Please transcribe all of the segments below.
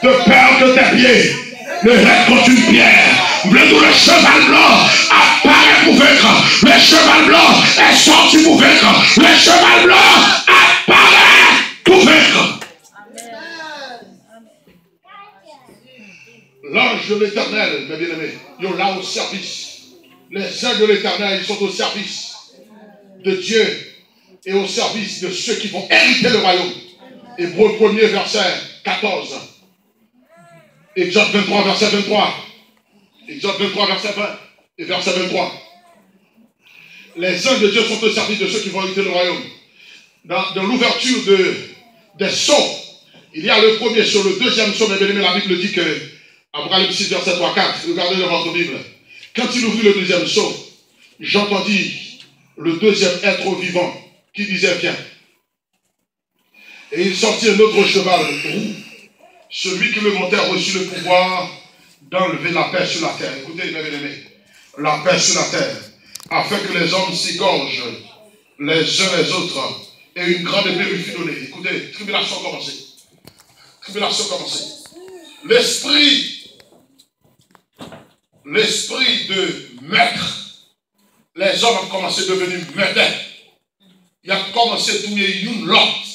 de perdre tes pieds. Ne reste contre une pierre. Le cheval blanc apparaît pour vaincre. Le cheval blanc est sorti pour vaincre. Le cheval blanc apparaît pour vaincre. L'ange de l'Éternel, mes bien-aimés, ils sont là au service. Les anges de l'Éternel, ils sont au service de Dieu et au service de ceux qui vont hériter le royaume. Hébreux 1er, verset 14. Exode 23, verset 23. Exode 23, verset 20 et verset 23. Les anges de Dieu sont au service de ceux qui vont hériter le royaume. Dans l'ouverture des sceaux, il y a le premier sceau, le deuxième sceau, mais bien aimé, la Bible dit que, Apocalypse 6, verset 3, 4, regardez dans votre Bible. Quand il ouvrit le deuxième sceau, j'entendis le deuxième être vivant qui disait viens. Et il sortit un autre cheval roux. Celui qui le montait reçut le pouvoir d'enlever la paix sur la terre. Écoutez, mes bien-aimés, la paix sur la terre, afin que les hommes s'égorgent les uns les autres, et une grande épée lui fut donnée. Écoutez, tribulation commencée. Tribulation commencée. L'esprit de maître, les hommes ont commencé à devenir maîtres. Ils ont commencé à tourner une l'autre.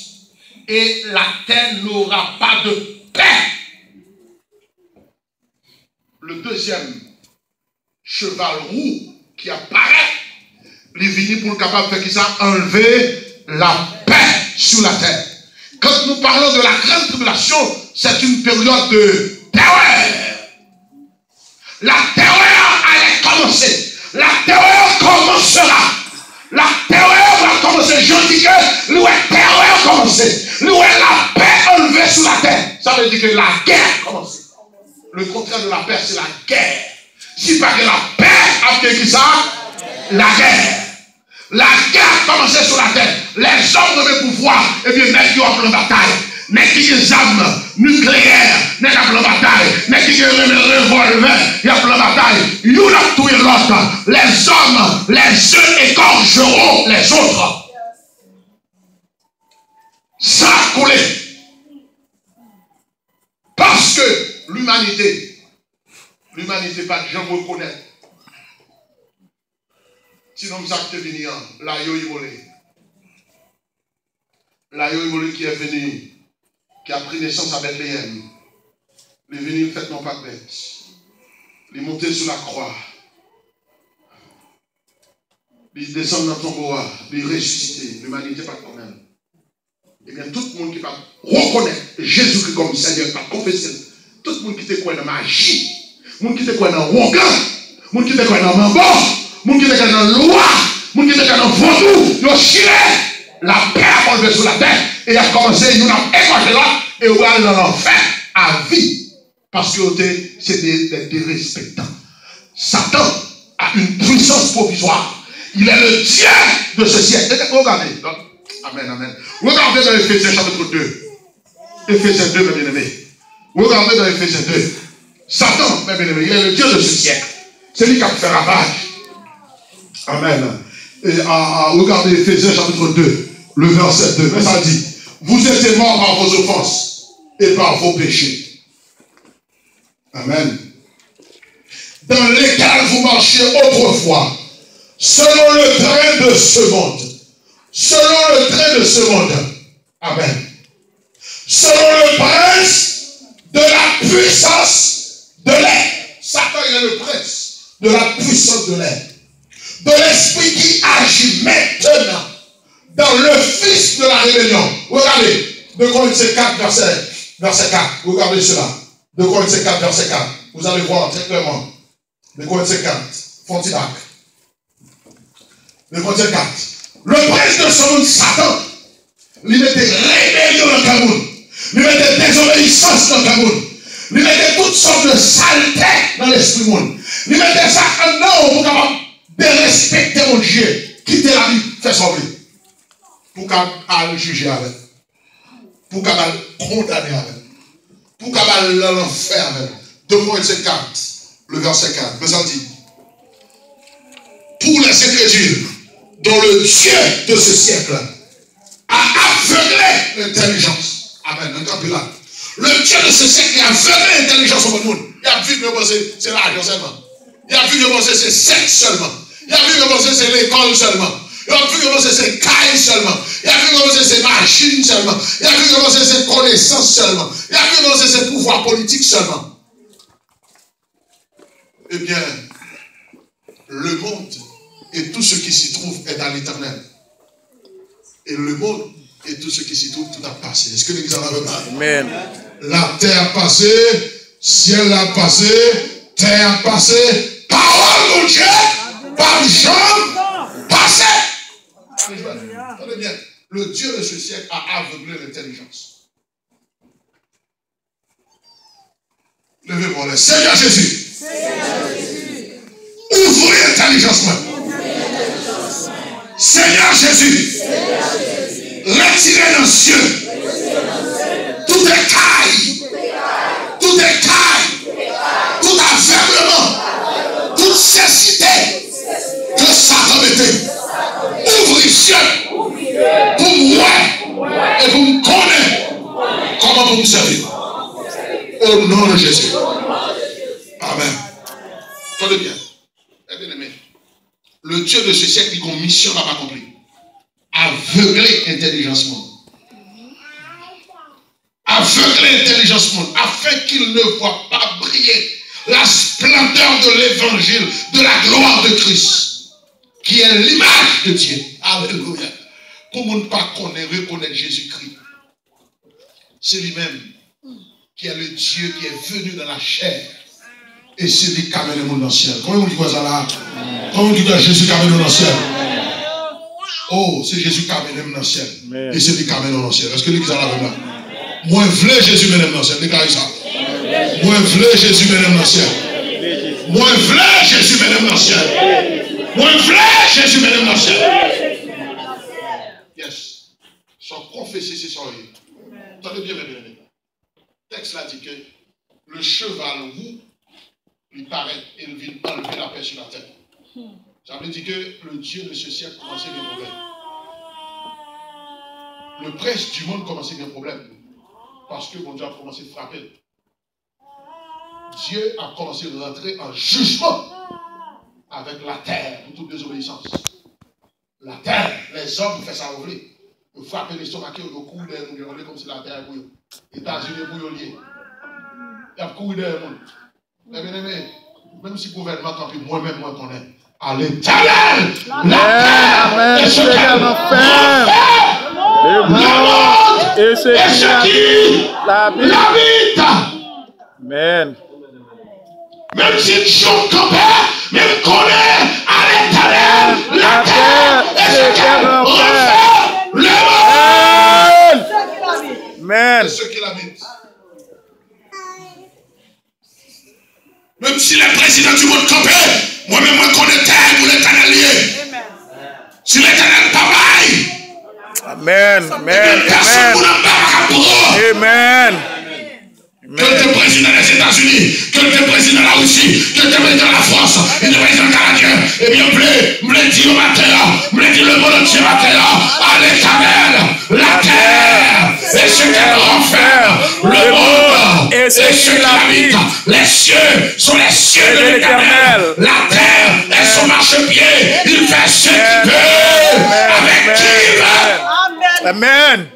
Et la terre n'aura pas de paix. Le deuxième cheval roux qui apparaît, il vient pour le capable de faire ça, enlever la paix sur la terre. Quand nous parlons de la grande tribulation, c'est une période de terreur. La terreur allait commencer. La terreur commencera. La terreur va commencer. Je dis que l'où est terreur commencer. L'où est la paix enlevée sur la terre. Ça veut dire que la guerre commence. Le contraire de la paix, c'est la guerre. Si pas que la paix a fait qui ça? La guerre. La guerre commençait sur la terre. Les hommes de mes pouvoirs, et bien, n'est-ce qu'ils ont pris bataille. N'est-ce qu'ils ont des armes nucléaires. N'est-ce qu'ils ont pris bataille. N'est-ce qu'ils ont un revolver. Il y a pris bataille. Ils ont tué l'autre. Les hommes, les uns égorgeront les autres. Ça a coulé. Parce que l'humanité pas de gens reconnaître. Sinon, ça qui est venu, la Yoïmolé. La Yoïmolé qui est venu, qui a pris naissance à Bethléem. Il est venu, fait non pas bête. Il est monté sur la croix. Il descend dans ton bois. Il est ressuscité. L'humanité pas quand même. Eh bien, tout le monde qui va reconnaître Jésus-Christ comme Seigneur, pas confesser. Tout le monde qui te croit dans magie. Le monde qui te croit dans Wonga. Le monde qui te croit dans Mambo. Le monde qui te croit dans loi. Le monde qui te croit dans Vodou. Ils ont chiré. La paix a enlevé sur la terre. Et il a commencé, ils ont égorgé là. Et ils ont allé dans l'enfer à vie. Parce que c'était des dérespectants. Satan a une puissance provisoire. Il est le Dieu de ce siècle. Regardez. Amen, amen. Regardez dans Ephésiens chapitre 2. Ephésiens 2, mes bien-aimés. Regardez dans Ephésiens 2. Satan, mes bien-aimés, il est le Dieu de ce siècle. C'est lui qui a fait ravage. Amen. Et regardez Ephésiens chapitre 2, le verset 2. Mais ça dit, vous étiez morts par vos offenses et par vos péchés. Amen. Dans lesquels vous marchiez autrefois, selon le train de ce monde. Selon le train de ce monde. Amen. Selon le prince de la puissance de l'air. Satan est le prince de la puissance de l'air. De l'esprit qui agit maintenant dans le fils de la rébellion. Regardez, 2 Corinthiens 4, verset 4. Regardez cela. 2 Corinthiens 4, verset 4. Vous allez voir très clairement. 2 Corinthiens 4. Fontibac. 2 Corinthiens 4. Le prince de ce monde, Satan, il mettait rébellion dans le Cameroun. Il mettait désobéissance dans le Cameroun. Il mettait toutes sortes de saletés dans l'esprit du monde. Il mettait ça en pour capable de respecter mon Dieu. Quitter la vie, faire sauver. Pour qu'elle juger avec. Pour qu'elle condamner avec. Pour qu'elle l'enfer avec. 2 Corinthiens 4, le verset 4. Mais ça dit, pour les incrédules, dont le Dieu de ce siècle a aveuglé l'intelligence. Amen. Un là. Le Dieu de ce siècle a aveuglé l'intelligence au monde. Il a vu que c'est l'argent seulement. Il a vu que c'est sexe seulement. Il a vu que c'est l'école seulement. Il a vu que c'est caille seulement. Il a vu que c'est machine seulement. Il a vu que c'est connaissance seulement. Il a vu que c'est pouvoir politique seulement. Eh bien, le monde et tout ce qui s'y trouve est à l'éternel. Et le monde et tout ce qui s'y trouve, tout a passé. Est-ce que l'église en a besoin? Amen. La terre a passé, ciel a passé, terre a passé, parole de Dieu, par jambe, passé. Attendez bien, le Dieu de ce siècle a aveuglé l'intelligence. Levez-moi les. Seigneur Jésus. Ouvrez l'intelligence. Seigneur Jésus. Retirez dans les cieux. Tout est caille. Tout est caille. Tout aveuglement. Toute cécité que Satan mettait. Ouvre les cieux pour moi et pour me connaître comment vous me servir. Au nom de Jésus. Amen. Attendez bien. Bien-aimé. Le Dieu de ce siècle, il a une mission n'a pas accomplie. Aveugler l'intelligence monde. Aveugler l'intelligence monde. Afin qu'il ne voit pas briller la splendeur de l'évangile, de la gloire de Christ. Qui est l'image de Dieu. Alléluia. Pour ne pas reconnaître Jésus-Christ. C'est lui-même qui est le Dieu qui est venu dans la chair. Et c'est lui qui amène le monde dans le ciel. Comment on dit quoi ça là? Comment on dit que Jésus qui amène le monde dans le ciel? Oh, c'est Jésus qui amène le monde dans le ciel. Et c'est lui qui amène le monde dans le ciel. Est-ce que l'église en a là? Moi, je veux Jésus mène dans le ciel. Déclarez ça. Moi, je veux Jésus mène dans le ciel. Moi, je veux Jésus mène dans le ciel. Moi, je veux Jésus mène dans le ciel. Yes. Sans confesser ses soirées. Attendez bien, mes bien-aimés. Le texte là dit que le cheval roux lui paraît et il vient enlever la paix sur la terre. Ça veut dire que le Dieu de ce siècle commençait des problèmes. Le prince du monde commençait des problèmes. Parce que mon Dieu a commencé à frapper. Dieu a commencé à rentrer en jugement avec la terre pour toute désobéissance. La terre, les hommes font ça ouvrir. Ils frappent les stomacs, ils courent derrière nous, comme si la terre est bouillée. Les États-Unis bouillés. Ils ont couru derrière nous. Mais bien aimé, même si le gouvernement campé, moi-même, moi connais. À l'éternel, la terre, et ce qu'elle le monde, et ce qui l'habite. Amen. Même si une chose campée, même connaît à l'éternel, la terre, et ce qu'elle refait, le monde, Amen. Et ce qui l'habite. Même si les présidents du monde campaient, moi-même, moi connais terre pour l'éternel lié. Si l'éternel travaille, Amen. Amen. Amen. Que le président des États-Unis, que le président de la Russie, que le président de la France, et le président canadien, eh bien, me dit au matin, me dit le monde entier matin, à l'éternel, la terre, et ce qu'elle renferme, le monde, et ce qu'il habite, les cieux sont les cieux de l'éternel, la terre est son marchepied, il fait ce qu'il veut, avec qui il veut. Amen.